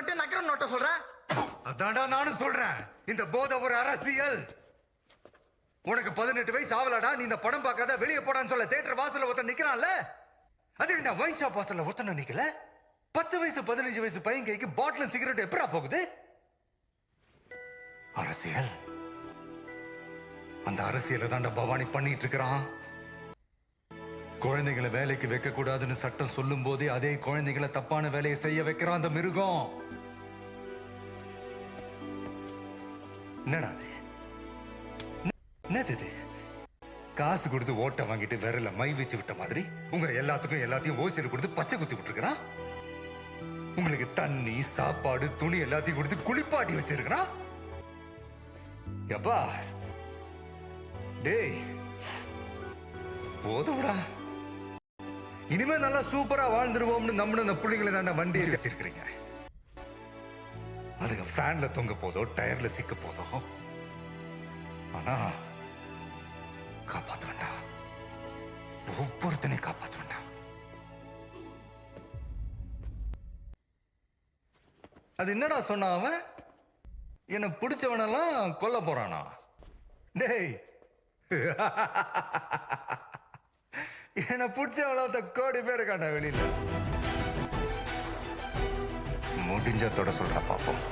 வந்துட்டு நக்கர நோட்ட சொல்றேன். அதான்டா நானும் சொல்றேன். இந்த போதை ஒரு அரசியல். உனக்கு 18 வயசு ஆவலாடா, நீ இந்த படம் பார்க்காத வெளியே போடான்னு சொல்ல தியேட்டர் வாசல்ல ஒருத்தன் நிக்கிறான்ல. அது என்ன வைன் ஷாப் வாசல்ல ஒருத்தன் நிக்கல? 10 வயசு 15 வயசு பையன் கைக்கு பாட்டில் சிகரெட் எப்படா போகுது? அரசியல். அந்த அரசியலை தாண்டா பவானி பண்ணிட்டு இருக்கிறான். குழந்தைகளை வேலைக்கு வைக்க கூடாதுன்னு சட்டம் சொல்லும் போதே அதே குழந்தைகளை தப்பான வேலையை செய்ய வைக்கிறான் அந்த மிருகம். என்னடா என்னது? காசு கொடுத்து ஓட்ட வாங்கிட்டு விரல மை வச்சு விட்ட மாதிரி உங்க எல்லாத்தையும் ஓசியில் கொடுத்து பச்சை குத்தி விட்டுருக்கிறான். உங்களுக்கு தண்ணி சாப்பாடு துணி எல்லாத்தையும் கொடுத்து குளிப்பாட்டி வச்சிருக்கிறான். எப்பா டேய் போதும்டா. இனிமே நல்லா சூப்பரா வாழ்ந்துருவோம்னு நம்மள அந்த பிள்ளைங்களை தானே வண்டி வச்சிருக்கிறீங்க. அதுக்கு ஃபேன்ல தொங்க போதோ டயர்ல சிக்க போதோ, ஆனா காப்பாத்துவேன்டா. ஒவ்வொருத்தனையும் காப்பாத்துவேன்டா. அது என்னடா சொன்ன அவன்? என்ன பிடிச்சவனெல்லாம் கொல்ல போறானா? டேய் என்ன பிடிச்சவள கோடி பேர் இருக்காண்டா வெளியில. முடிஞ்ச தொட சொல்ற பாப்போம்.